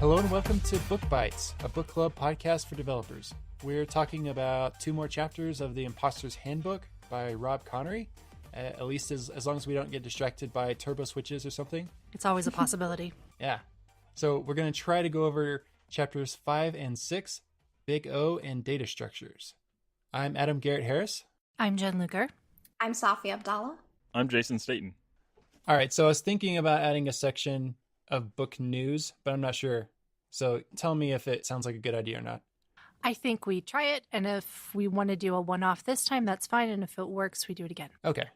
Hello and welcome to Book Bites, a book club podcast for developers. We're talking about 2 more chapters of the Imposter's Handbook by Rob Connery, at least as long as we don't get distracted by turbo switches or something. It's always a possibility. Yeah. So we're going to try to go over chapters 5 and 6, Big O and Data Structures. I'm Adam Garrett Harris. I'm Jen Luker. I'm Safia Abdallah. I'm Jason Staten. All right, so I was thinking about adding a section of book news, but I'm not sure. So tell me if it sounds like a good idea or not. I think we try it, and if we want to do a one-off this time, that's fine, and if it works, we do it again. Okay.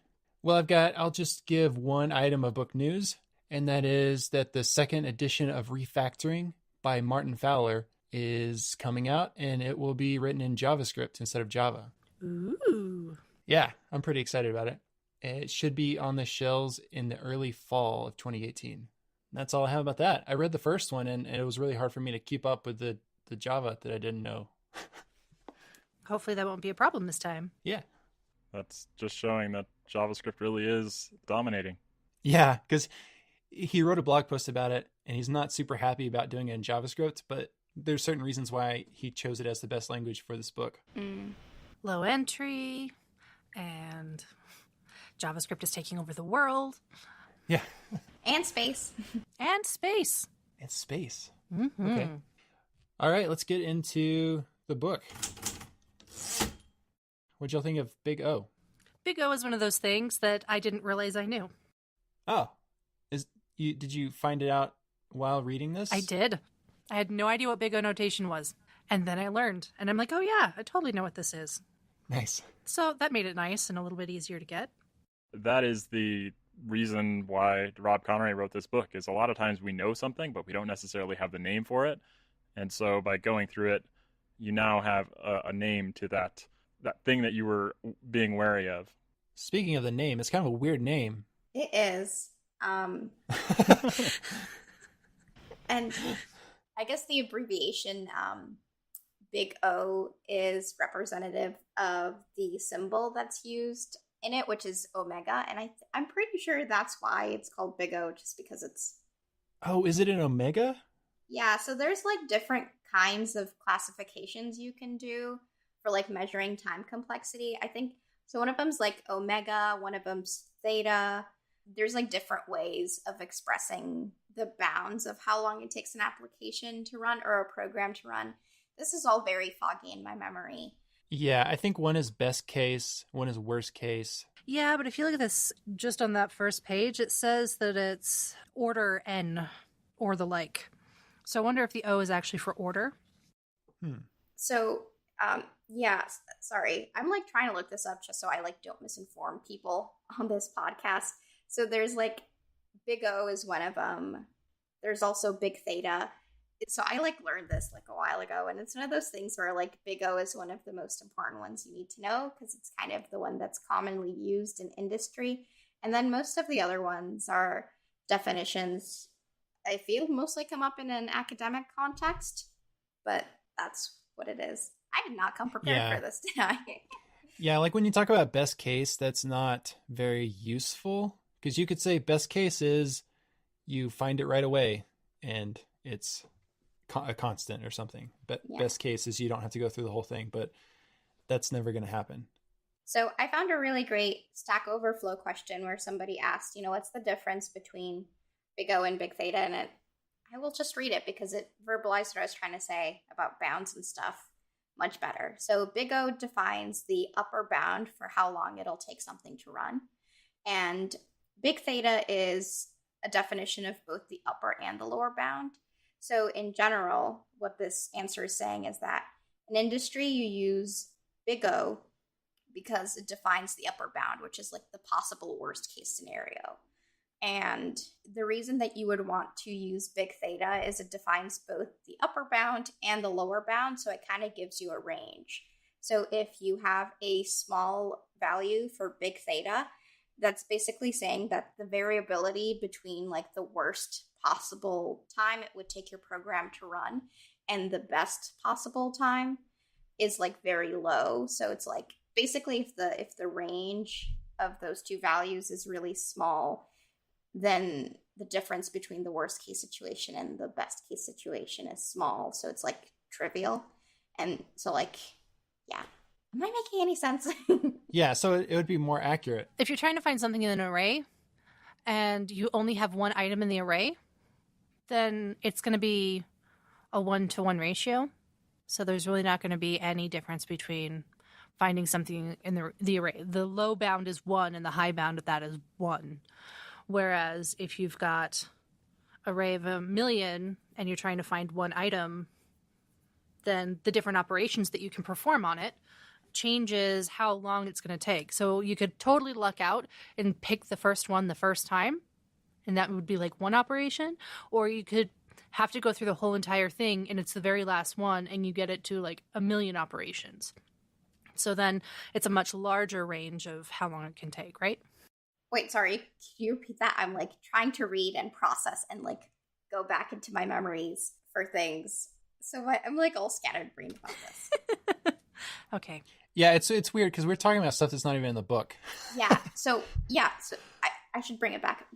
Well, I'll just give one item of book news, and that is that the second edition of Refactoring by Martin Fowler is coming out, and it will be written in JavaScript instead of Java. Ooh. Yeah, I'm pretty excited about it. It should be on the shelves in the early fall of 2018. That's all I have about that. I read the first one, and it was really hard for me to keep up with the Java that I didn't know. Hopefully that won't be a problem this time. Yeah. That's just showing that JavaScript really is dominating. Yeah, because he wrote a blog post about it, and he's not super happy about doing it in JavaScript, but there's certain reasons why he chose it as the best language for this book. Low entry, and JavaScript is taking over the world. Yeah. And space. And space. It's space. Mm-hmm. Okay. All right, let's get into the book. What'd y'all think of Big O? Big O is one of those things that I didn't realize I knew. Oh. Did you find it out while reading this? I did. I had no idea what Big O notation was. And then I learned. And I'm like, oh yeah, I totally know what this is. Nice. So that made it nice and a little bit easier to get. That is the reason why Rob Connery wrote this book, is a lot of times we know something, but we don't necessarily have the name for it. And so by going through it, you now have a name to that thing that you were being wary of. Speaking of the name, it's kind of a weird name. It is. And I guess the abbreviation Big O is representative of the symbol that's used in it, which is omega. And I'm pretty sure that's why it's called Big O, just because it's... Oh, is it an omega? Yeah, so there's like different kinds of classifications you can do for like measuring time complexity. I think, so one of them's like omega, one of them's theta. There's like different ways of expressing the bounds of how long it takes an application to run or a program to run. This is all very foggy in my memory. Yeah, I think one is best case, one is worst case. Yeah, but if you look at this just on that first page, it says that it's order N or the like. So I wonder if the O is actually for order. So, yeah, sorry. I'm like trying to look this up just so I like don't misinform people on this podcast. So there's like Big O is one of them. There's also Big Theta. So I like learned this like a while ago, and it's one of those things where like Big O is one of the most important ones you need to know because it's kind of the one that's commonly used in industry. And then most of the other ones are definitions I feel mostly come up in an academic context, but that's what it is. I did not come prepared for this, did I? Yeah, like when you talk about best case, that's not very useful because you could say best case is you find it right away and it's a constant or something. But best case is you don't have to go through the whole thing, but that's never going to happen. So I found a really great Stack Overflow question where somebody asked, what's the difference between Big O and Big Theta? And I will just read it because it verbalized what I was trying to say about bounds and stuff much better. So Big O defines the upper bound for how long it'll take something to run. And Big Theta is a definition of both the upper and the lower bound. So in general, what this answer is saying is that in industry, you use Big O because it defines the upper bound, which is like the possible worst case scenario. And the reason that you would want to use Big Theta is it defines both the upper bound and the lower bound, so it kind of gives you a range. So if you have a small value for Big Theta, that's basically saying that the variability between like the worst possible time it would take your program to run and the best possible time is like very low. So it's like basically if the range of those two values is really small, then the difference between the worst case situation and the best case situation is small. So it's like trivial. And so like, yeah. Am I making any sense? Yeah, so it would be more accurate. If you're trying to find something in an array and you only have one item in the array, then it's going to be a 1-to-1 ratio. So there's really not going to be any difference between finding something in the array. The low bound is 1 and the high bound of that is 1. Whereas if you've got an array of 1,000,000 and you're trying to find one item, then the different operations that you can perform on it changes how long it's going to take. So you could totally luck out and pick the first one the first time, and that would be like one operation, or you could have to go through the whole entire thing and it's the very last one and you get it to like 1,000,000 operations. So then it's a much larger range of how long it can take, right? Wait, sorry. Can you repeat that? I'm like trying to read and process and like go back into my memories for things. So I'm like all scattered brained about this. Okay. Yeah, it's weird because we're talking about stuff that's not even in the book. So I should bring it back.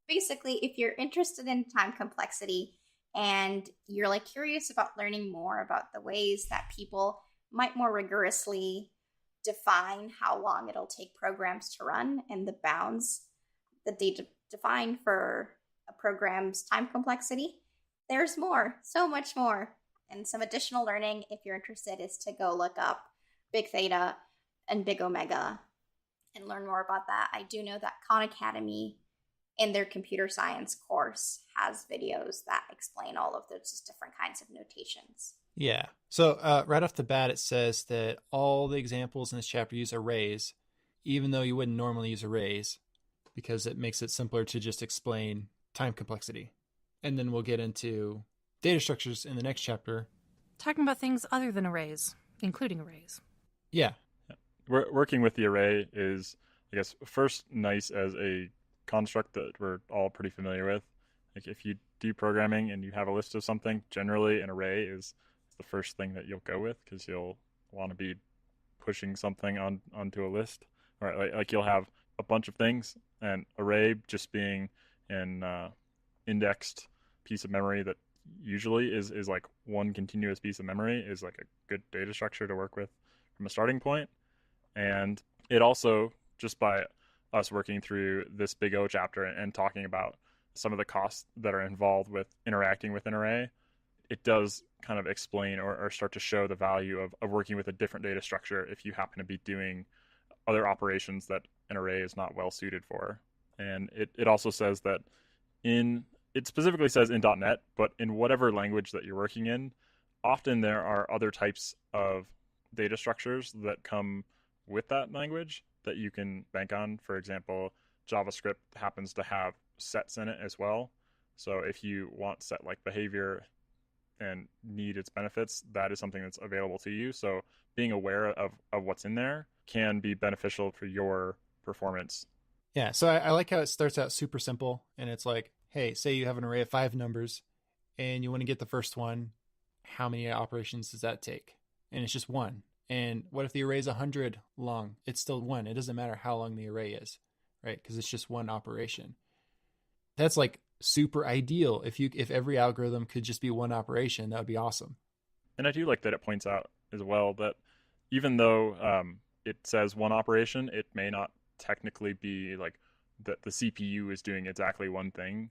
Basically, if you're interested in time complexity and you're like curious about learning more about the ways that people might more rigorously define how long it'll take programs to run and the bounds that they define for a program's time complexity, there's more, so much more. And some additional learning, if you're interested, is to go look up Big Theta and Big Omega and learn more about that. I do know that Khan Academy in their computer science course has videos that explain all of those different kinds of notations. Yeah. So right off the bat, it says that all the examples in this chapter use arrays, even though you wouldn't normally use arrays, because it makes it simpler to just explain time complexity. And then we'll get into data structures in the next chapter. Talking about things other than arrays, including arrays. Yeah. Working with the array is, I guess, first nice as a construct that we're all pretty familiar with. Like if you do programming and you have a list of something, generally an array is the first thing that you'll go with because you'll want to be pushing something onto a list. All right, like you'll have a bunch of things, and array just being an indexed piece of memory that usually is like one continuous piece of memory is like a good data structure to work with from a starting point. And it also, just by us working through this Big O chapter and talking about some of the costs that are involved with interacting with an array, it does kind of explain or start to show the value of working with a different data structure if you happen to be doing other operations that an array is not well suited for. And it also says that it specifically says in .NET, but in whatever language that you're working in, often there are other types of data structures that come with that language that you can bank on. For example, JavaScript happens to have sets in it as well. So if you want set-like behavior and need its benefits, that is something that's available to you. So being aware of what's in there can be beneficial for your performance. Yeah, so I like how it starts out super simple, and it's like, hey, say you have an array of 5 numbers, and you want to get the first one. How many operations does that take? And it's just 1. And what if the array is 100 long? It's still 1. It doesn't matter how long the array is, right? Because it's just 1 operation. That's like super ideal. If every algorithm could just be 1 operation, that would be awesome. And I do like that it points out as well that even though it says 1 operation, it may not technically be like that the CPU is doing exactly one thing,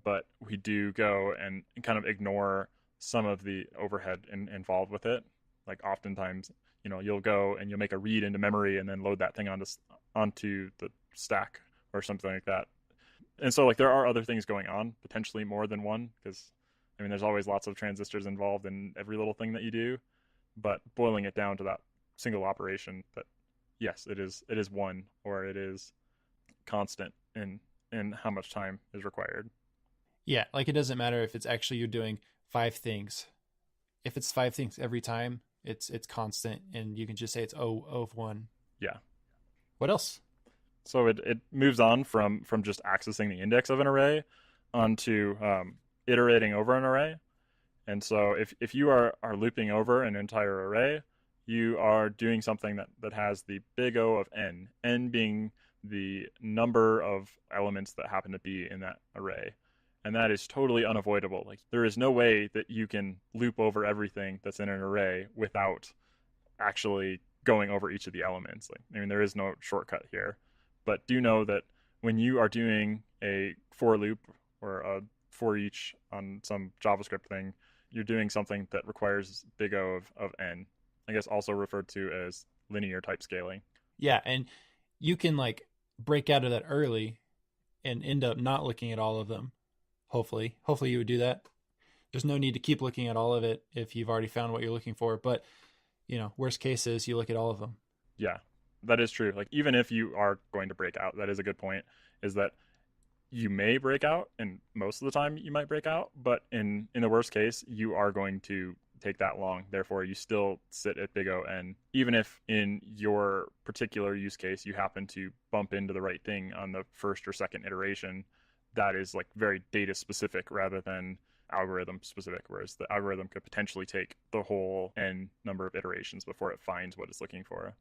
but we do go and kind of ignore some of the overhead involved with it. Like oftentimes, you'll go and you'll make a read into memory and then load that thing onto the stack or something like that. And so like there are other things going on, potentially more than one, because there's always lots of transistors involved in every little thing that you do, but boiling it down to that single operation that yes, it is 1, or it is constant in how much time is required. Yeah, like it doesn't matter if it's actually you're doing 5 things. If it's 5 things every time, it's constant, and you can just say it's O of 1. Yeah. What else? So it moves on from just accessing the index of an array onto iterating over an array. And so if you are looping over an entire array, you are doing something that has the big O of n being the number of elements that happen to be in that array. And that is totally unavoidable. Like, there is no way that you can loop over everything that's in an array without actually going over each of the elements. Like, I mean, there is no shortcut here. But do know that when you are doing a for loop or a for each on some JavaScript thing, you're doing something that requires big O of n. I guess also referred to as linear type scaling. Yeah, and you can like break out of that early and end up not looking at all of them. Hopefully you would do that. There's no need to keep looking at all of it if you've already found what you're looking for. But, you know, worst case is you look at all of them. Yeah, that is true. Like, even if you are going to break out, that is a good point, is that you may break out, and most of the time you might break out, but in the worst case, you are going to take that long. Therefore, you still sit at big O n. Even if in your particular use case you happen to bump into the right thing on the first or second iteration, that is like very data specific rather than algorithm specific, whereas the algorithm could potentially take the whole n number of iterations before it finds what it's looking for.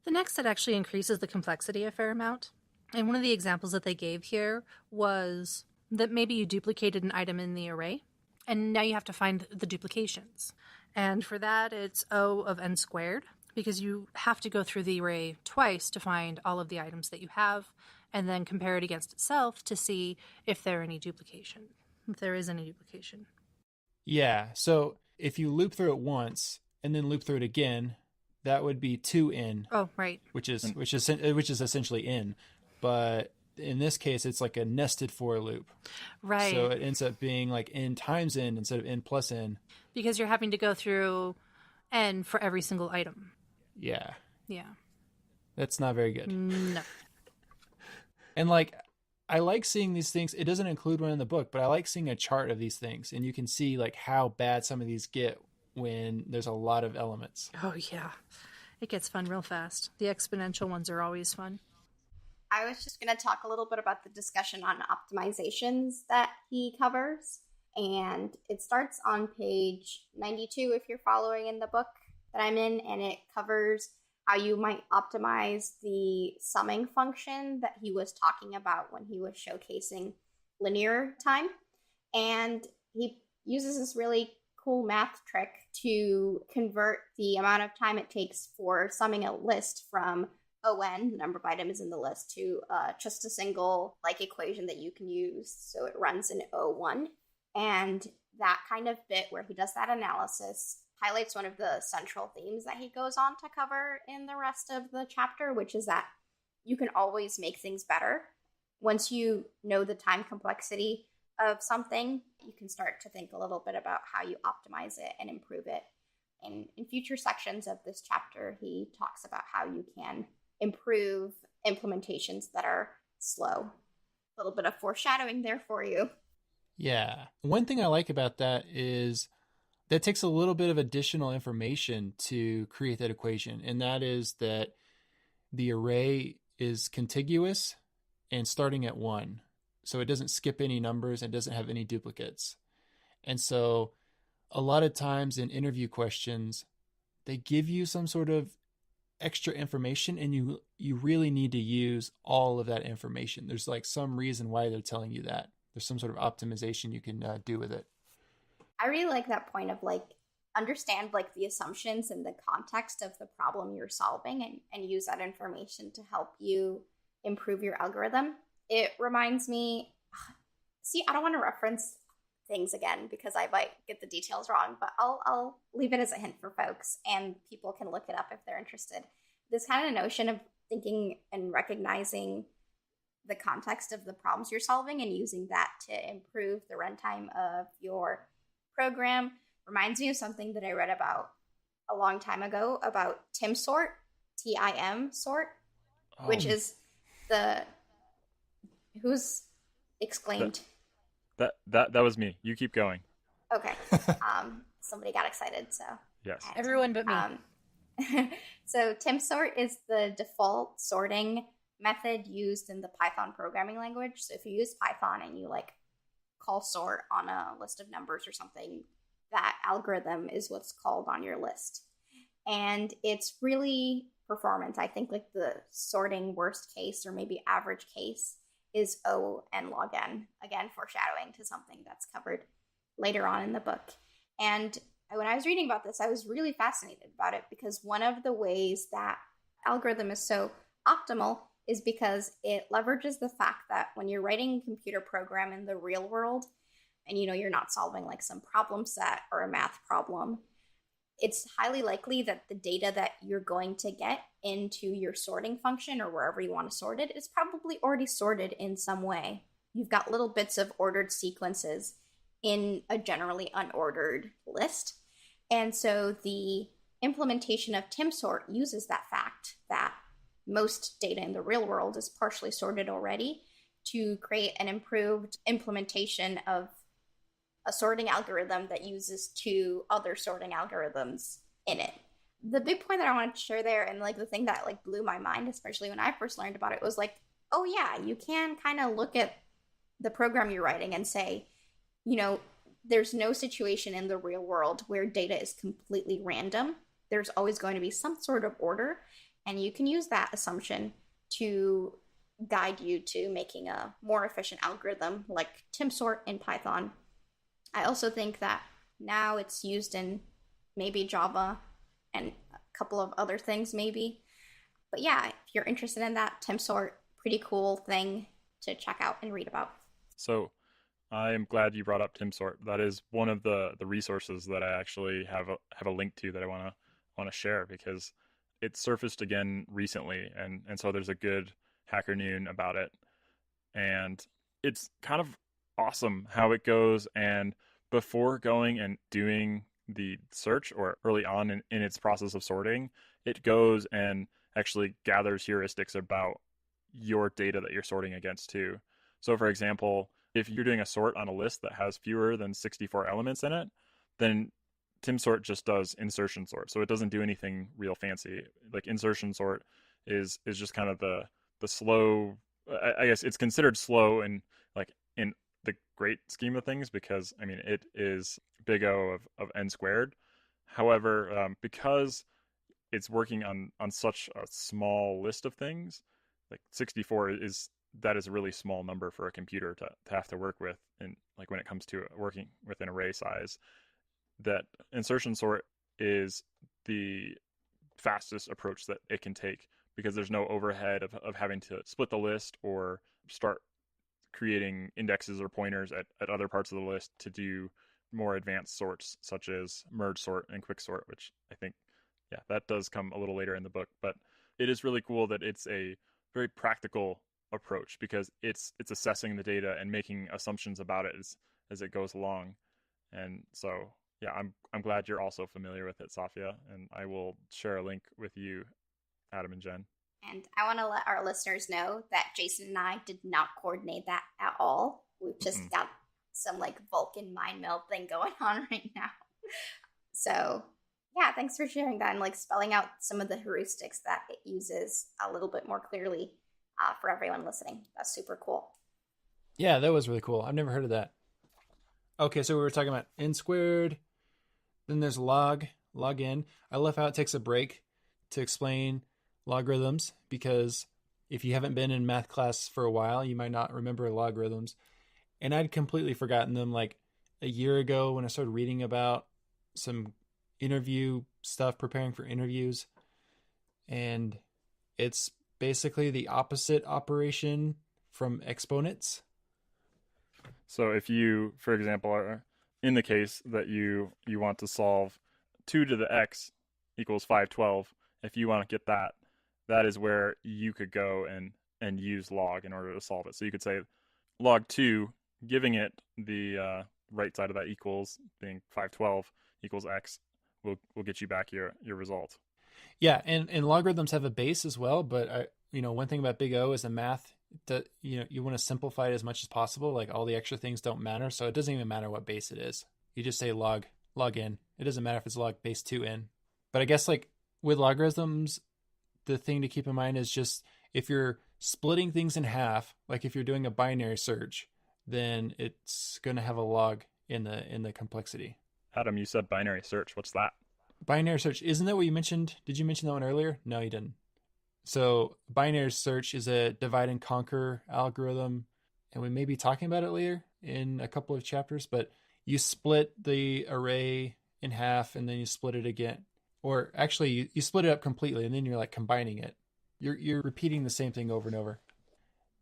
The next set actually increases the complexity a fair amount. And one of the examples that they gave here was that maybe you duplicated an item in the array, and now you have to find the duplications. And for that, it's O of n squared, because you have to go through the array twice to find all of the items that you have, and then compare it against itself to see if there is any duplication. Yeah, so if you loop through it once and then loop through it again, that would be 2n. Oh, right. Which is essentially n. But in this case, it's like a nested for loop. Right. So it ends up being like n times n instead of n plus n. Because you're having to go through n for every single item. Yeah. Yeah. That's not very good. No. And like, I like seeing these things. It doesn't include one in the book, but I like seeing a chart of these things. And you can see like how bad some of these get when there's a lot of elements. Oh, yeah. It gets fun real fast. The exponential ones are always fun. I was just going to talk a little bit about the discussion on optimizations that he covers. And it starts on page 92 if you're following in the book that I'm in. And it covers how you might optimize the summing function that he was talking about when he was showcasing linear time. And he uses this really cool math trick to convert the amount of time it takes for summing a list from ON, the number of items in the list, to just a single like equation that you can use. So it runs in O1. And that kind of bit where he does that analysis highlights one of the central themes that he goes on to cover in the rest of the chapter, which is that you can always make things better. Once you know the time complexity of something, you can start to think a little bit about how you optimize it and improve it. And in future sections of this chapter, he talks about how you can improve implementations that are slow. A little bit of foreshadowing there for you. Yeah. One thing I like about that is that takes a little bit of additional information to create that equation. And that is that the array is contiguous and starting at 1. So it doesn't skip any numbers and doesn't have any duplicates. And so a lot of times in interview questions, they give you some sort of extra information and you really need to use all of that information. There's like some reason why they're telling you that. There's some sort of optimization you can do with it. I really like that point of like understand like the assumptions and the context of the problem you're solving and use that information to help you improve your algorithm. It reminds me, see, I don't want to reference things again because I might get the details wrong, but I'll leave it as a hint for folks and people can look it up if they're interested. This kind of notion of thinking and recognizing the context of the problems you're solving and using that to improve the runtime of your program reminds me of something that I read about a long time ago about Timsort, Tim sort, which is the who's exclaimed. That was me. You keep going. Okay. Somebody got excited, so yes. Everyone but me. So Timsort is the default sorting method used in the Python programming language. So if you use Python and you like call sort on a list of numbers or something, that algorithm is what's called on your list. And it's really performant. I think like the sorting worst case or maybe average case is O and log n. Again, foreshadowing to something that's covered later on in the book. And when I was reading about this, I was really fascinated about it because one of the ways that algorithm is so optimal is because it leverages the fact that when you're writing a computer program in the real world, and you're not solving like some problem set or a math problem, it's highly likely that the data that you're going to get into your sorting function or wherever you want to sort it is probably already sorted in some way. You've got little bits of ordered sequences in a generally unordered list. And so the implementation of Timsort uses that fact that most data in the real world is partially sorted already to create an improved implementation of a sorting algorithm that uses two other sorting algorithms in it. The big point that I wanted to share there, and like the thing that like blew my mind, especially when I first learned about it, was like, oh yeah, you can kind of look at the program you're writing and say, there's no situation in the real world where data is completely random. There's always going to be some sort of order, and you can use that assumption to guide you to making a more efficient algorithm like Timsort in Python. I also think that now it's used in maybe Java and a couple of other things maybe. But yeah, if you're interested in that, Timsort, pretty cool thing to check out and read about. So I am glad you brought up Timsort. That is one of the resources that I actually have a link to that I want to share because it surfaced again recently, and so there's a good Hacker Noon about it, and it's kind of awesome how it goes. And before going and doing the search or early on in its process of sorting, it goes and actually gathers heuristics about your data that you're sorting against too. So for example, if you're doing a sort on a list that has fewer than 64 elements in it, then Timsort just does insertion sort. So it doesn't do anything real fancy. Like insertion sort is just kind of the slow, I guess it's considered slow and like in the great scheme of things because I mean it is big O of n squared. However, because it's working on such a small list of things, like 64 is a really small number for a computer to have to work with, and like when it comes to working with an array size, that insertion sort is the fastest approach that it can take because there's no overhead of having to split the list or start creating indexes or pointers at other parts of the list to do more advanced sorts such as merge sort and quick sort, which I think, yeah, that does come a little later in the book. But it is really cool that it's a very practical approach because it's assessing the data and making assumptions about it as it goes along. And so yeah, I'm glad you're also familiar with it, Safia, and I will share a link with you, Adam and Jen. And I want to let our listeners know that Jason and I did not coordinate that at all. We've just got some like Vulcan mind meld thing going on right now. So yeah, thanks for sharing that and like spelling out some of the heuristics that it uses a little bit more clearly for everyone listening. That's super cool. Yeah, that was really cool. I've never heard of that. Okay, so we were talking about n squared. Then there's log in. I love how it takes a break to explain logarithms because if you haven't been in math class for a while, you might not remember logarithms. And I'd completely forgotten them like a year ago when I started reading about some interview stuff, preparing for interviews. And it's basically the opposite operation from exponents. So if you, for example, are in the case that you want to solve 2 to the x equals 512, if you want to get that is where you could go and use log in order to solve it. So you could say log 2, giving it the right side of that equals, being 512 equals x, will get you back your result. Yeah, and logarithms have a base as well, but one thing about big O is the math that you want to simplify it as much as possible. Like all the extra things don't matter, so it doesn't even matter what base it is. You just say log in. It doesn't matter if it's log base 2n. But I guess like with logarithms, the thing to keep in mind is just if you're splitting things in half, like if you're doing a binary search, then it's going to have a log in the complexity. Adam, you said binary search. What's that? Binary search, isn't that what you mentioned? Did you mention that one earlier? No, you didn't. So binary search is a divide and conquer algorithm, and we may be talking about it later in a couple of chapters, but you split the array in half and then you split it again. Or actually you split it up completely and then you're like combining it. You're repeating the same thing over and over.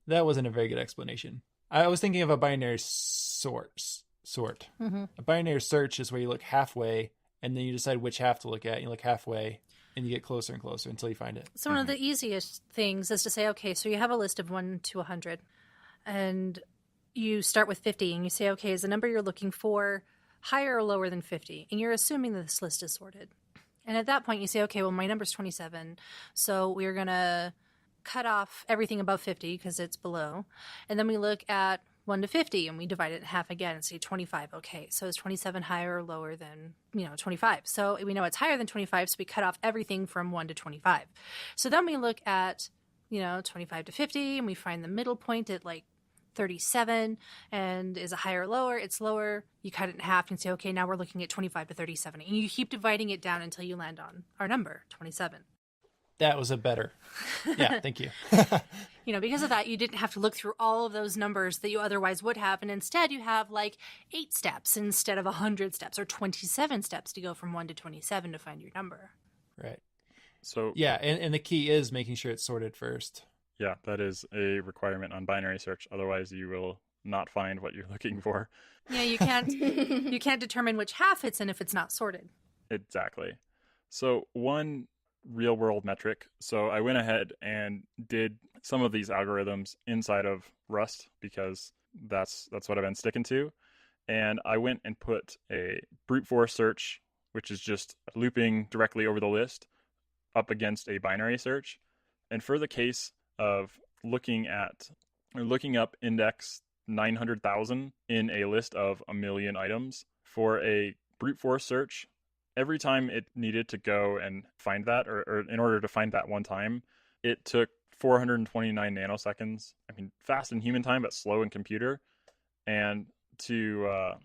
That wasn't a very good explanation. I was thinking of a binary sort. Mm-hmm. A binary search is where you look halfway and then you decide which half to look at. You look halfway and you get closer and closer until you find it. So one of the easiest things is to say, okay, so you have a list of 1 to 100, and you start with 50, and you say, okay, is the number you're looking for higher or lower than 50? And you're assuming that this list is sorted. And at that point, you say, okay, well, my number's 27, so we're going to cut off everything above 50 because it's below. And then we look at 1 to 50, and we divide it in half again and say 25. Okay, so is 27 higher or lower than, 25? So we know it's higher than 25, so we cut off everything from 1 to 25. So then we look at, 25 to 50, and we find the middle point at like 37, and is it higher or lower? It's lower. You cut it in half and say, okay, now we're looking at 25 to 37. And you keep dividing it down until you land on our number, 27. That was a better. Yeah, thank you. Because of that, you didn't have to look through all of those numbers that you otherwise would have. And instead, you have like 8 steps instead of 100 steps, or 27 steps to go from 1 to 27 to find your number. Right. So yeah, and the key is making sure it's sorted first. Yeah, that is a requirement on binary search. Otherwise, you will not find what you're looking for. Yeah, you can't determine which half it's in if it's not sorted. Exactly. So one real world metric. So I went ahead and did some of these algorithms inside of Rust because that's what I've been sticking to. And I went and put a brute force search, which is just looping directly over the list, up against a binary search. And for the case of looking up index 900,000 in a list of 1 million items, for a brute force search, every time it needed to go and find that, or in order to find that one time, it took 429 nanoseconds. I mean, fast in human time, but slow in computer. And to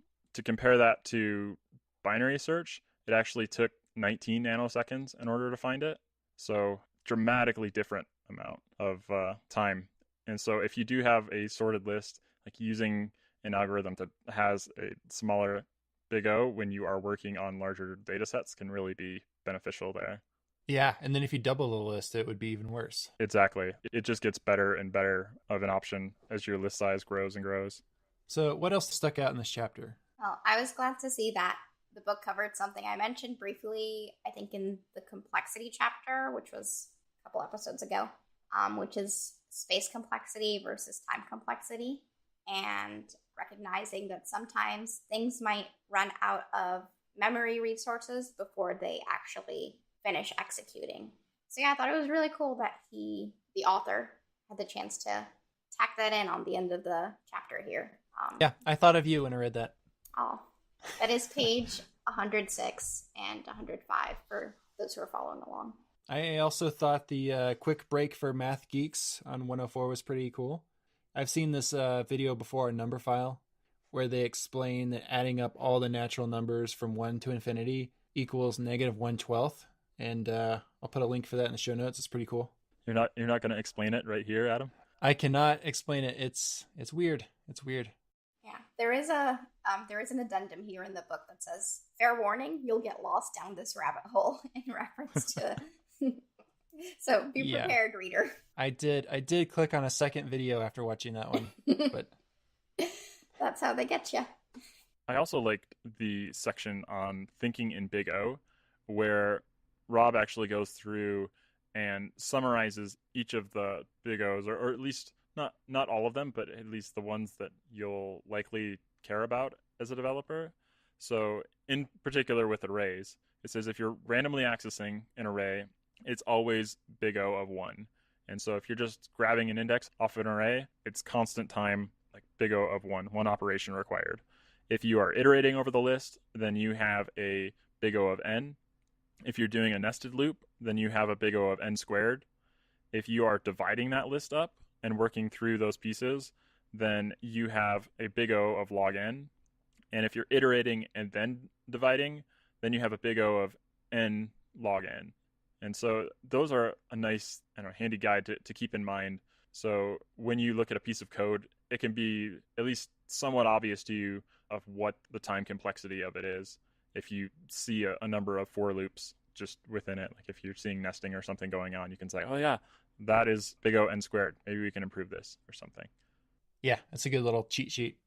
compare that to binary search, it actually took 19 nanoseconds in order to find it. So dramatically different amount of time. And so if you do have a sorted list, like using an algorithm that has a smaller big O when you are working on larger data sets can really be beneficial there. Yeah, and then if you double the list, it would be even worse. Exactly. It just gets better and better of an option as your list size grows and grows. So what else stuck out in this chapter? Well, I was glad to see that the book covered something I mentioned briefly, I think in the complexity chapter, which was a couple episodes ago, which is space complexity versus time complexity, and recognizing that sometimes things might run out of memory resources before they actually finish executing. So yeah, I thought it was really cool that the author, had the chance to tack that in on the end of the chapter here. Yeah, I thought of you when I read that. Oh, that is page 106 and 105 for those who are following along. I also thought the quick break for math geeks on 104 was pretty cool. I've seen this video before on Numberphile where they explain that adding up all the natural numbers from 1 to infinity equals negative 1/12. And I'll put a link for that in the show notes. It's pretty cool. You're not going to explain it right here, Adam? I cannot explain it. It's weird. It's weird. Yeah, there is an addendum here in the book that says, "Fair warning, you'll get lost down this rabbit hole," in reference to. So be prepared, reader. I did click on a second video after watching that one, but that's how they get you. I also liked the section on thinking in Big O, where Rob actually goes through and summarizes each of the Big O's, or at least not all of them, but at least the ones that you'll likely care about as a developer. So in particular with arrays, it says if you're randomly accessing an array, it's always big O of 1. And so if you're just grabbing an index off an array, it's constant time, like big O of 1 operation required. If you are iterating over the list, then you have a big O of n. If you're doing a nested loop, then you have a big O of n squared. If you are dividing that list up and working through those pieces, then you have a big O of log n. And if you're iterating and then dividing, then you have a big O of n log n. And so those are a nice, handy guide to keep in mind. So when you look at a piece of code, it can be at least somewhat obvious to you of what the time complexity of it is. If you see a number of for loops just within it, like if you're seeing nesting or something going on, you can say, oh yeah, that is big O n squared. Maybe we can improve this or something. Yeah, that's a good little cheat sheet.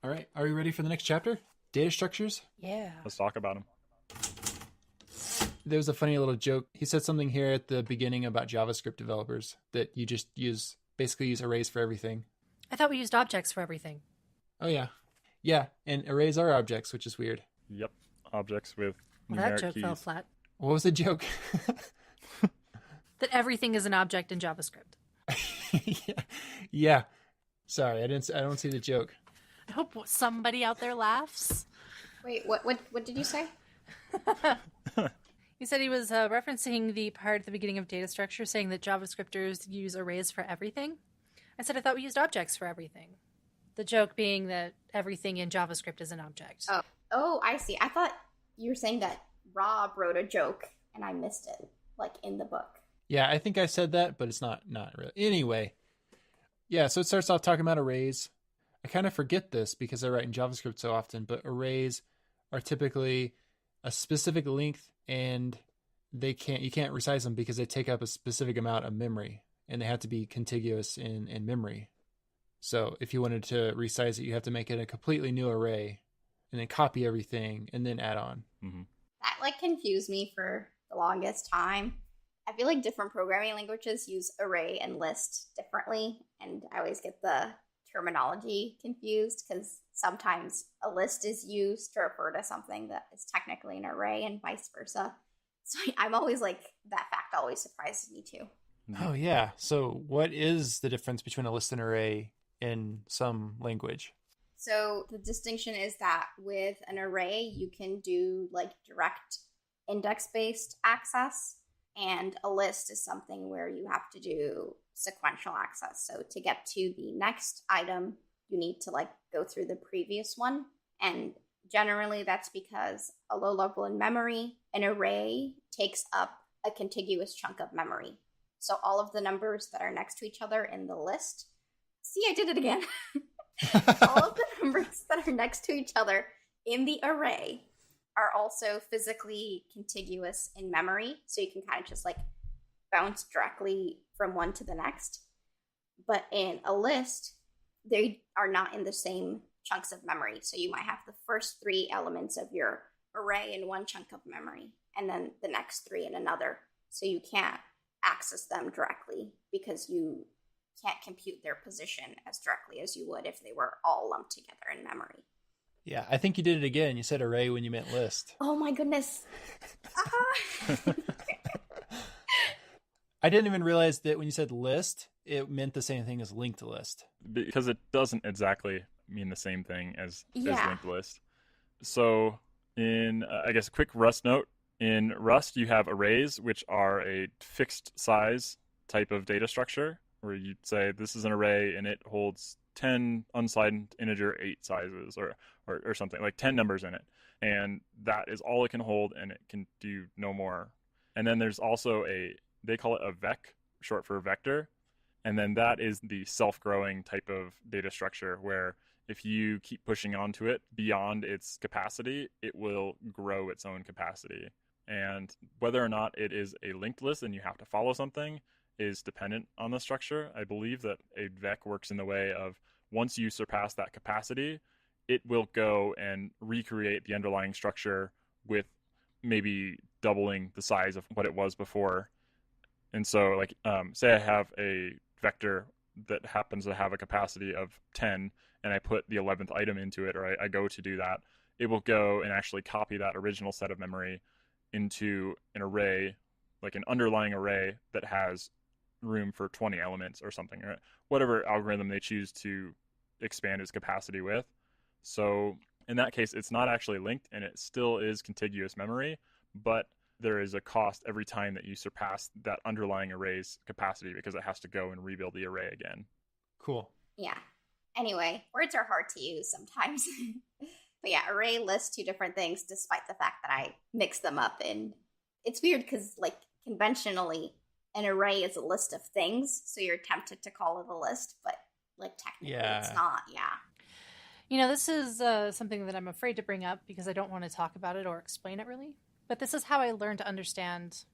All right, are we ready for the next chapter? Data structures? Yeah. Let's talk about them. There was a funny little joke. He said something here at the beginning about JavaScript developers, that you just basically use arrays for everything. I thought we used objects for everything. Oh, yeah. Yeah, and arrays are objects, which is weird. Yep, objects with Well, numeric that joke keys. fell flat. What was the joke? That everything is an object in JavaScript. Yeah. Sorry, I don't see the joke. I hope somebody out there laughs. Wait, what did you say? He said he was referencing the part at the beginning of data structure saying that JavaScripters use arrays for everything. I said I thought we used objects for everything. The joke being that everything in JavaScript is an object. Oh, I see. I thought you were saying that Rob wrote a joke and I missed it, like in the book. Yeah, I think I said that, but it's not really. Anyway, yeah, so it starts off talking about arrays. I kind of forget this because I write in JavaScript so often, but arrays are typically a specific length, and you can't resize them because they take up a specific amount of memory, and they have to be contiguous in memory. So if you wanted to resize it, you have to make it a completely new array and then copy everything and then add on. Mm-hmm. That confused me for the longest time. I feel like different programming languages use array and list differently, and I always get the terminology confused because sometimes a list is used to refer to something that is technically an array and vice versa. So I'm always like, that fact always surprises me too. Oh, yeah. So what is the difference between a list and array in some language? So the distinction is that with an array, you can do like direct index-based access, and a list is something where you have to do sequential access. So to get to the next item, you need to go through the previous one. And generally that's because a low level in memory, an array takes up a contiguous chunk of memory. So all of the numbers that are next to each other in the list, see, I did it again. All of the numbers that are next to each other in the array are also physically contiguous in memory. So you can kind of just bounce directly from one to the next. But in a list, they are not in the same chunks of memory. So you might have the first three elements of your array in one chunk of memory, and then the next three in another. So you can't access them directly because you can't compute their position as directly as you would if they were all lumped together in memory. Yeah, I think you did it again. You said array when you meant list. Oh my goodness. I didn't even realize that when you said list, it meant the same thing as linked list. Because it doesn't exactly mean the same thing as linked list. So in, I guess, a quick Rust note, in Rust you have arrays, which are a fixed size type of data structure, where you say this is an array and it holds 10 unsigned integer 8 sizes or something, like 10 numbers in it. And that is all it can hold, and it can do no more. And then there's also they call it a vec, short for vector. And then that is the self-growing type of data structure where if you keep pushing onto it beyond its capacity, it will grow its own capacity. And whether or not it is a linked list and you have to follow something is dependent on the structure. I believe that a vec works in the way of once you surpass that capacity, it will go and recreate the underlying structure with maybe doubling the size of what it was before. And so say I have a vector that happens to have a capacity of 10 and I put the 11th item into it, or I go to do that, it will go and actually copy that original set of memory into an array, like an underlying array that has room for 20 elements or something, or whatever algorithm they choose to expand its capacity with. So in that case, it's not actually linked and it still is contiguous memory, but there is a cost every time that you surpass that underlying array's capacity because it has to go and rebuild the array again. Cool. Yeah. Anyway, words are hard to use sometimes. But yeah, array, list, two different things, despite the fact that I mix them up. And it's weird because conventionally an array is a list of things, so you're tempted to call it a list, but like technically it's not. Yeah. This is something that I'm afraid to bring up because I don't want to talk about it or explain it really. But this is how I learned to understand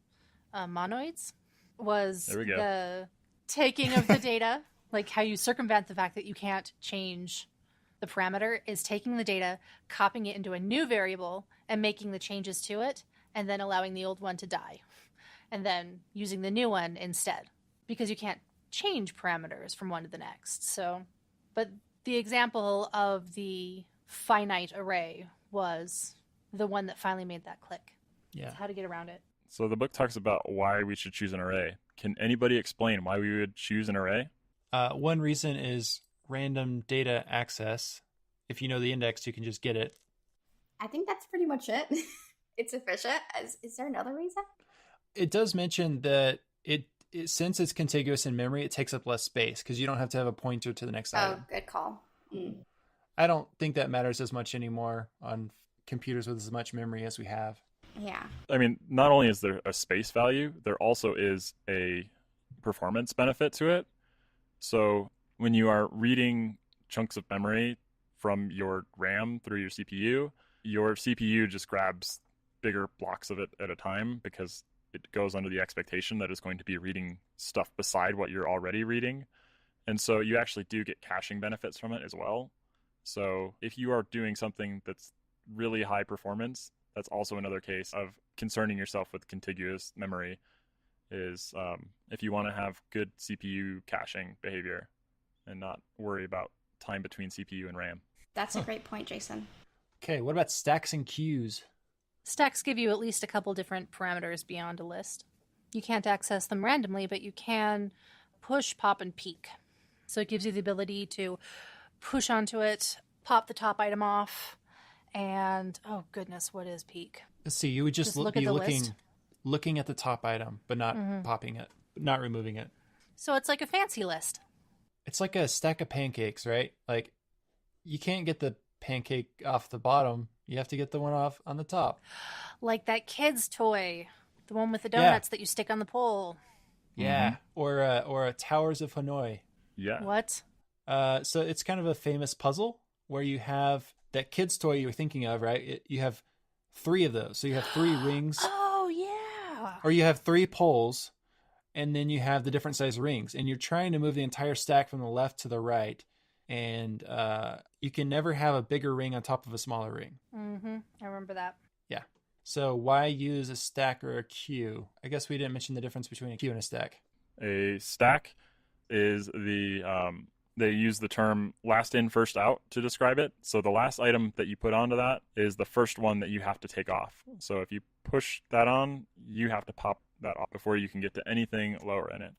monoids, was the taking of the data, like how you circumvent the fact that you can't change the parameter, is taking the data, copying it into a new variable, and making the changes to it, and then allowing the old one to die, and then using the new one instead, because you can't change parameters from one to the next. So, but the example of the finite array was the one that finally made that click. Yeah. It's how to get around it. So the book talks about why we should choose an array. Can anybody explain why we would choose an array? One reason is random data access. If you know the index, you can just get it. I think that's pretty much it. It's efficient. Is there another reason? It does mention that it since it's contiguous in memory, it takes up less space because you don't have to have a pointer to the next item. Oh, good call. I don't think that matters as much anymore on computers with as much memory as we have. Yeah. I mean, not only is there a space value, there also is a performance benefit to it. So when you are reading chunks of memory from your RAM through your CPU just grabs bigger blocks of it at a time because it goes under the expectation that it's going to be reading stuff beside what you're already reading. And so you actually do get caching benefits from it as well. So if you are doing something that's really high performance, that's also another case of concerning yourself with contiguous memory, is if you want to have good CPU caching behavior and not worry about time between CPU and RAM. That's a great point, Jason. Okay, what about stacks and queues? Stacks give you at least a couple different parameters beyond a list. You can't access them randomly, but you can push, pop, and peek. So it gives you the ability to push onto it, pop the top item off, and oh goodness, what is peek? Let's see, you would just look be at the looking at the top item, but not popping it, not removing it. So it's like a fancy list. It's like a stack of pancakes, right? Like you can't get the pancake off the bottom. You have to get the one off on the top. Like that kid's toy, the one with the donuts that you stick on the pole. Yeah, or a Towers of Hanoi. Yeah. What? So it's kind of a famous puzzle where you have that kid's toy you were thinking of, right? You have 3 of those. So you have 3 rings. Oh, yeah. Or you have 3 poles, and then you have the different size rings. And you're trying to move the entire stack from the left to the right. And you can never have a bigger ring on top of a smaller ring. Mm-hmm. I remember that. Yeah. So why use a stack or a queue? I guess we didn't mention the difference between a queue and a stack. A stack is they use the term last in, first out to describe it. So the last item that you put onto that is the first one that you have to take off. So if you push that on, you have to pop that off before you can get to anything lower in it.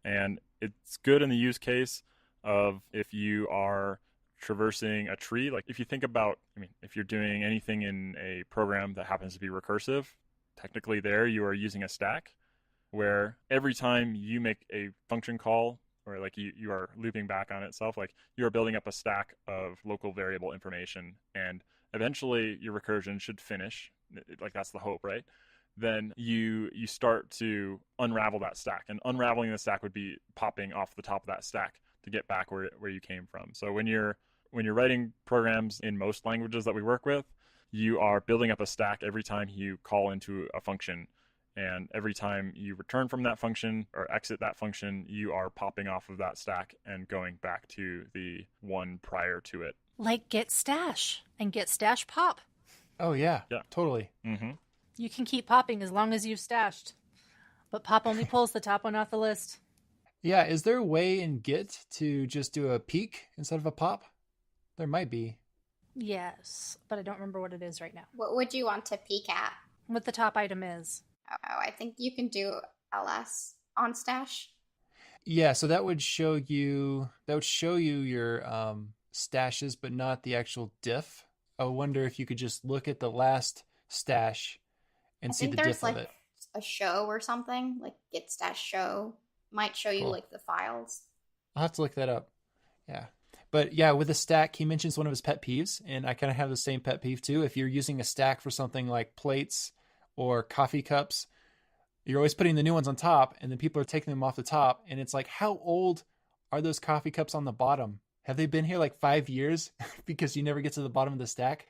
And it's good in the use case of if you are traversing a tree. Like if you think about, if you're doing anything in a program that happens to be recursive, technically there you are using a stack where every time you make a function call, or like you are looping back on itself, like you are building up a stack of local variable information, and eventually your recursion should finish, like that's the hope, right? Then you start to unravel that stack, and unraveling the stack would be popping off the top of that stack to get back where you came from. So when you're writing programs in most languages that we work with, you are building up a stack every time you call into a function. And every time you return from that function or exit that function, you are popping off of that stack and going back to the one prior to it. Like get stash and get stash pop. Oh, yeah. Yeah. Totally. Mm-hmm. You can keep popping as long as you've stashed. But pop only pulls the top one off the list. Yeah. Is there a way in Git to just do a peek instead of a pop? There might be. Yes, but I don't remember what it is right now. What would you want to peek at? What the top item is. Oh, I think you can do ls on stash. Yeah, so that would show you your stashes, but not the actual diff. I wonder if you could just look at the last stash and see the diff of it. A show or something, like git stash show might show you like the files. I'll have to look that up. Yeah. But yeah, with a stack, he mentions one of his pet peeves, and I kind of have the same pet peeve too. If you're using a stack for something like plates or coffee cups, you're always putting the new ones on top, and then people are taking them off the top. And it's like, how old are those coffee cups on the bottom? Have they been here like 5 years because you never get to the bottom of the stack?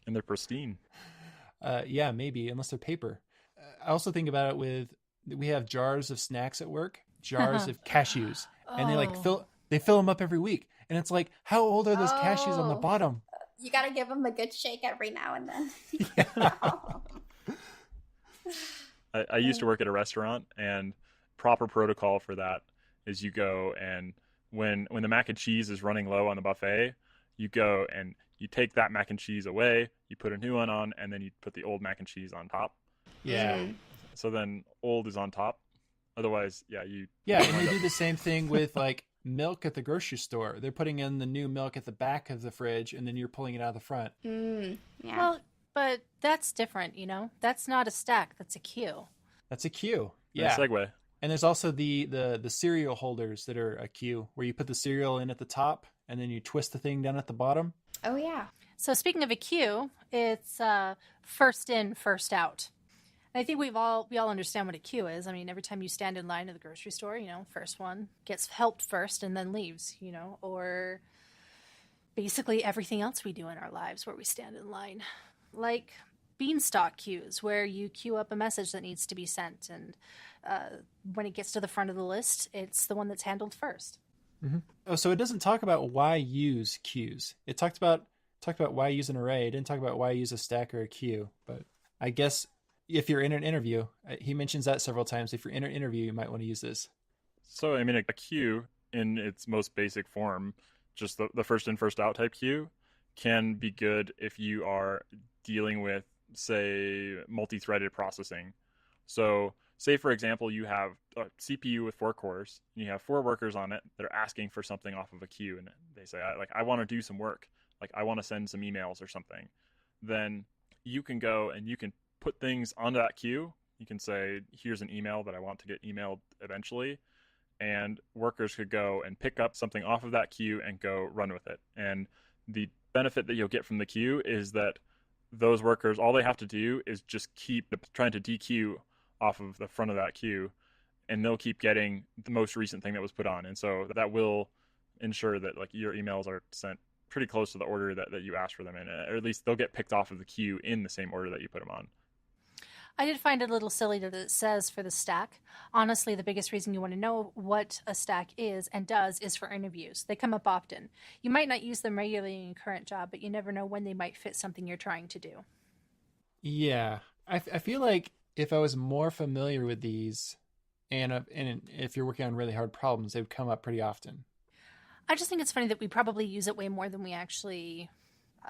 And they're pristine. Yeah, maybe, unless they're paper. I also think about it with, we have jars of snacks at work, jars of cashews, and they fill them up every week. And it's like, how old are those cashews on the bottom? You got to give them a good shake every now and then. I used to work at a restaurant, and proper protocol for that is you go and when the mac and cheese is running low on the buffet, you go and you take that mac and cheese away, you put a new one on, and then you put the old mac and cheese on top. Yeah. So then old is on top. Otherwise, you... Yeah, and they do the same thing with like milk at the grocery store. They're putting in the new milk at the back of the fridge, and then you're pulling it out of the front. Yeah. Well, but that's different, you know? That's not a stack, that's a queue. That's a queue. Nice Yeah. segue. And there's also the cereal holders that are a queue, where you put the cereal in at the top, and then you twist the thing down at the bottom. Oh, yeah. So speaking of a queue, it's first in, first out. And I think we all understand what a queue is. I mean, every time you stand in line at the grocery store, you know, first one gets helped first and then leaves, you know, or basically everything else we do in our lives where we stand in line. Like beanstalk queues, where you queue up a message that needs to be sent, and when it gets to the front of the list, it's the one that's handled first. Mm-hmm. Oh, so it doesn't talk about why use queues. It talked about why use an array. It didn't talk about why use a stack or a queue. But I guess if you're in an interview, he mentions that several times. If you're in an interview, you might want to use this. So, I mean, a queue in its most basic form, just the first in, first out type queue, can be good if you are dealing with, say, multi-threaded processing. So, say, for example, you have a CPU with 4 cores, and you have 4 workers on it that are asking for something off of a queue, and they say, I want to do some work. Like, I want to send some emails or something. Then you can go and you can put things onto that queue. You can say, here's an email that I want to get emailed eventually. And workers could go and pick up something off of that queue and go run with it. And the benefit that you'll get from the queue is that those workers, all they have to do is just keep trying to dequeue off of the front of that queue, and they'll keep getting the most recent thing that was put on. And so that will ensure that like your emails are sent pretty close to the order that you asked for them in, or at least they'll get picked off of the queue in the same order that you put them on. I did find it a little silly that it says for the stack. Honestly, the biggest reason you want to know what a stack is and does is for interviews. They come up often. You might not use them regularly in your current job, but you never know when they might fit something you're trying to do. Yeah. I feel like if I was more familiar with these, and if you're working on really hard problems, they would come up pretty often. I just think it's funny that we probably use it way more than we actually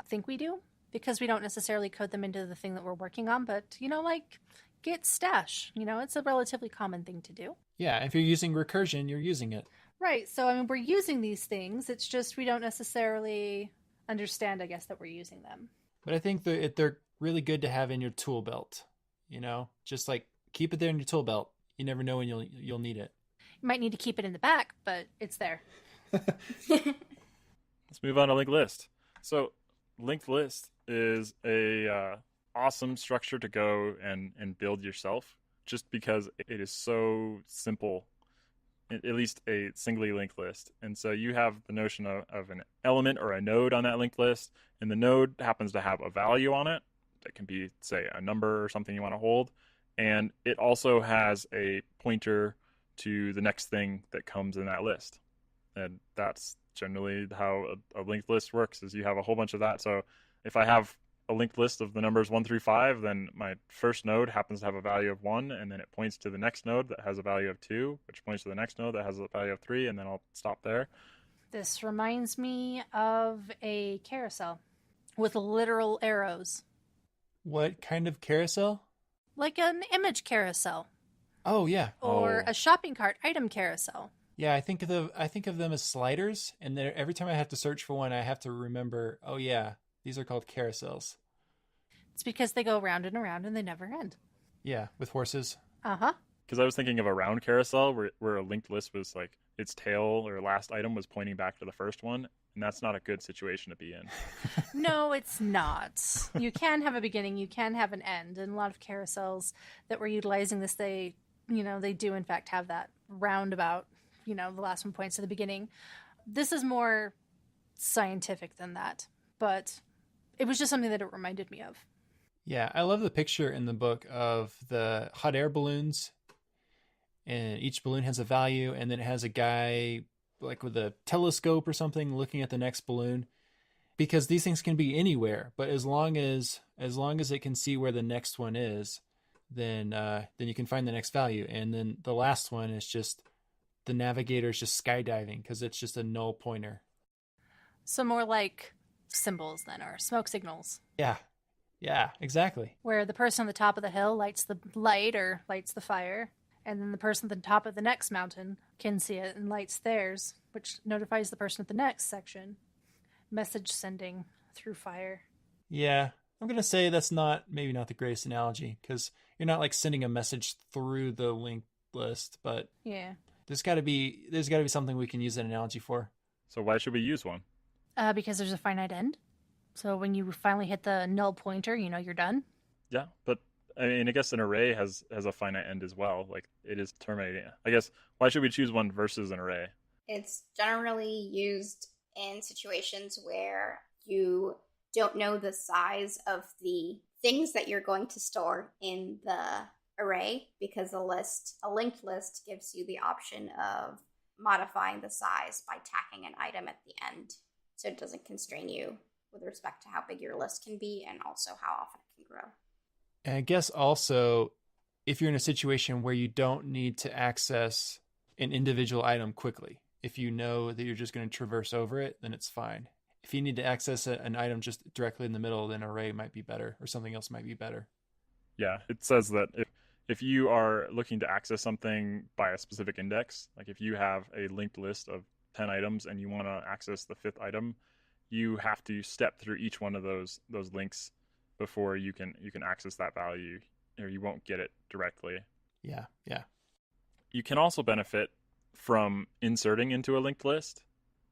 think we do, because we don't necessarily code them into the thing that we're working on. But, you know, like git stash, you know, it's a relatively common thing to do. Yeah, if you're using recursion, you're using it. Right. So, I mean, we're using these things. It's just we don't necessarily understand, I guess, that we're using them. But I think they're really good to have in your tool belt. You know, just like keep it there in your tool belt. You never know when you'll need it. You might need to keep it in the back, but it's there. Let's move on to linked list. So linked list is a awesome structure to go and build yourself, just because it is so simple, at least a singly linked list. And so you have the notion of an element or a node on that linked list, and the node happens to have a value on it that can be, say, a number or something you want to hold. And it also has a pointer to the next thing that comes in that list. And that's generally how a linked list works, is you have a whole bunch of that. So if I have a linked list of the numbers 1 through 5, then my first node happens to have a value of 1, and then it points to the next node that has a value of 2, which points to the next node that has a value of 3, and then I'll stop there. This reminds me of a carousel with literal arrows. What kind of carousel? Like an image carousel. Oh, yeah. Or a shopping cart item carousel. Yeah, I think of them as sliders, and every time I have to search for one, I have to remember, oh yeah, these are called carousels. It's because they go round and around and they never end. Yeah, with horses. Uh-huh. Because I was thinking of a round carousel where a linked list was like its tail or last item was pointing back to the first one, and that's not a good situation to be in. No, it's not. You can have a beginning, you can have an end, and a lot of carousels that were utilizing this, they do in fact have that roundabout, the last one points to the beginning. This is more scientific than that, but it was just something that it reminded me of. Yeah, I love the picture in the book of the hot air balloons, and each balloon has a value, and then it has a guy like with a telescope or something looking at the next balloon, because these things can be anywhere, but as long as it can see where the next one is, then you can find the next value. And then the last one is just the navigator's just skydiving because it's just a null pointer. So more like symbols then, or smoke signals. Yeah, exactly. Where the person on the top of the hill lights the light or lights the fire, and then the person at the top of the next mountain can see it and lights theirs, which notifies the person at the next section. Message sending through fire. Yeah, I'm going to say that's maybe not the greatest analogy, because you're not like sending a message through the linked list, but yeah, there's got to be something we can use that analogy for. So why should we use one? Because there's a finite end. So when you finally hit the null pointer, you're done. Yeah, but I mean, I guess an array has a finite end as well. Like it is terminating. I guess why should we choose one versus an array? It's generally used in situations where you don't know the size of the things that you're going to store in the array, because a linked list gives you the option of modifying the size by tacking an item at the end, so it doesn't constrain you with respect to how big your list can be and also how often it can grow. And I guess also, if you're in a situation where you don't need to access an individual item quickly, if you know that you're just going to traverse over it, then it's fine. If you need to access an item just directly in the middle, then array might be better, or something else might be better. Yeah, it says that if you are looking to access something by a specific index, like if you have a linked list of 10 items and you want to access the 5th item, you have to step through each one of those links before you can access that value, or you won't get it directly. Yeah. You can also benefit from inserting into a linked list.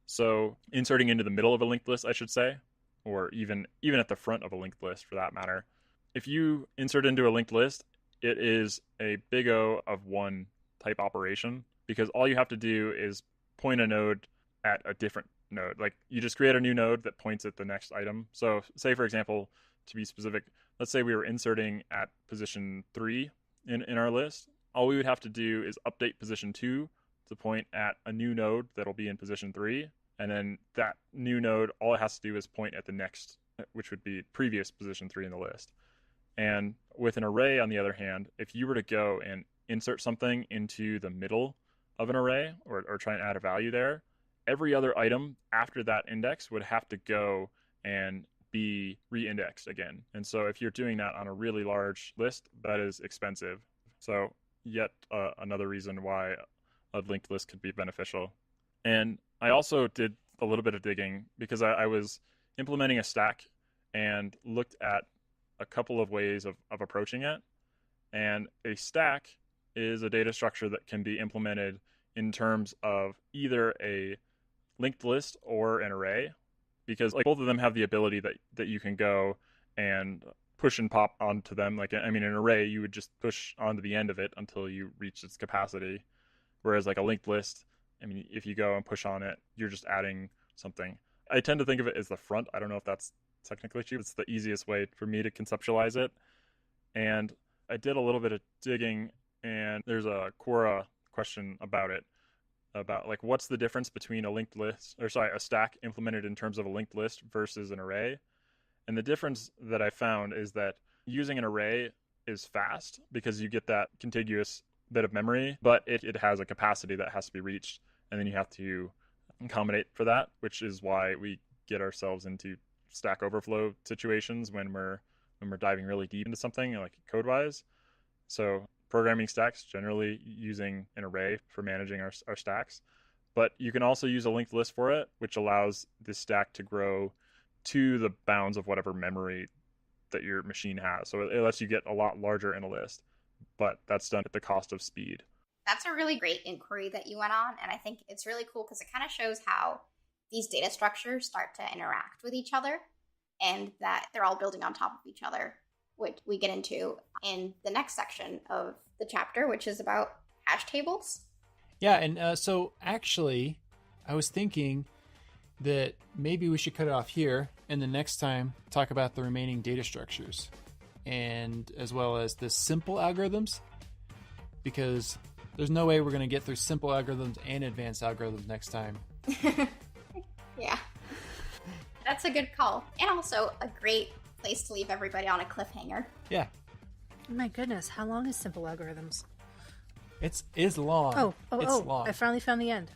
So inserting into the middle of a linked list, I should say, or even at the front of a linked list for that matter. If you insert into a linked list, it is a big O of 1 type operation, because all you have to do is point a node at a different node. Like you just create a new node that points at the next item. So say, for example, to be specific, let's say we were inserting at position 3 in our list. All we would have to do is update position 2 to point at a new node that'll be in position 3. And then that new node, all it has to do is point at the next, which would be previous position 3 in the list. And with an array, on the other hand, if you were to go and insert something into the middle of an array, or try and add a value there, every other item after that index would have to go and be re-indexed again. And so if you're doing that on a really large list, that is expensive. So yet another reason why a linked list could be beneficial. And I also did a little bit of digging, because I was implementing a stack and looked at a couple of ways of approaching it. And a stack is a data structure that can be implemented in terms of either a linked list or an array, because like both of them have the ability that you can go and push and pop onto them. Like, I mean, an array, you would just push onto the end of it until you reach its capacity. Whereas like a linked list, I mean, if you go and push on it, you're just adding something. I tend to think of it as the front. I don't know if that's technically true. It's the easiest way for me to conceptualize it. And I did a little bit of digging, and there's a Quora question about it, about like what's the difference between a stack implemented in terms of a linked list versus an array. And the difference that I found is that using an array is fast because you get that contiguous bit of memory, but it has a capacity that has to be reached, and then you have to accommodate for that, which is why we get ourselves into Stack Overflow situations when we're diving really deep into something, like code-wise. So programming stacks, generally using an array for managing our stacks, but you can also use a linked list for it, which allows this stack to grow to the bounds of whatever memory that your machine has. So it lets you get a lot larger in a list, but that's done at the cost of speed. That's a really great inquiry that you went on, and I think it's really cool because it kind of shows how these data structures start to interact with each other and that they're all building on top of each other, which we get into in the next section of the chapter, which is about hash tables. Yeah, and so actually, I was thinking that maybe we should cut it off here and the next time talk about the remaining data structures and as well as the simple algorithms, because there's no way we're going to get through simple algorithms and advanced algorithms next time. Yeah. That's a good call. And also a great place to leave everybody on a cliffhanger. Yeah. Oh my goodness, how long is simple algorithms? It's long. It's long. I finally found the end.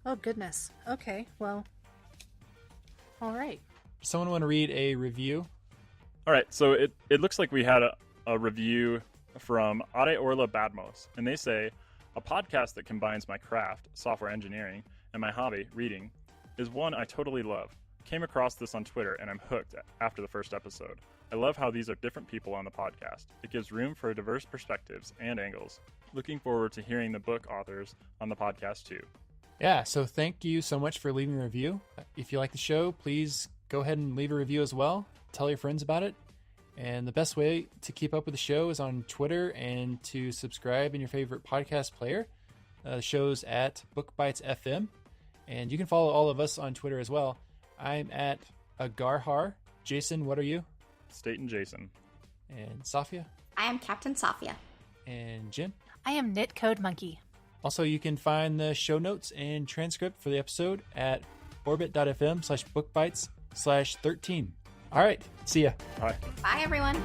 Oh goodness. Okay, well. All right. Someone want to read a review? All right, so it looks like we had a review from Are Orla Badmos, and they say, a podcast that combines my craft, software engineering, and my hobby, reading, is one I totally love. Came across this on Twitter, and I'm hooked after the first episode. I love how these are different people on the podcast. It gives room for diverse perspectives and angles. Looking forward to hearing the book authors on the podcast too. Yeah, so thank you so much for leaving a review. If you like the show, please go ahead and leave a review as well. Tell your friends about it. And the best way to keep up with the show is on Twitter and to subscribe in your favorite podcast player. The show's at BookBites FM. And you can follow all of us on Twitter as well. I'm at Agarhar. Jason, what are you? Staten Jason. And Safia. I am Captain Safia. And Jim. I am Knit Code Monkey. Also, you can find the show notes and transcript for the episode at orbit.fm/bookbites/13. All right. See ya. Bye. Bye, everyone.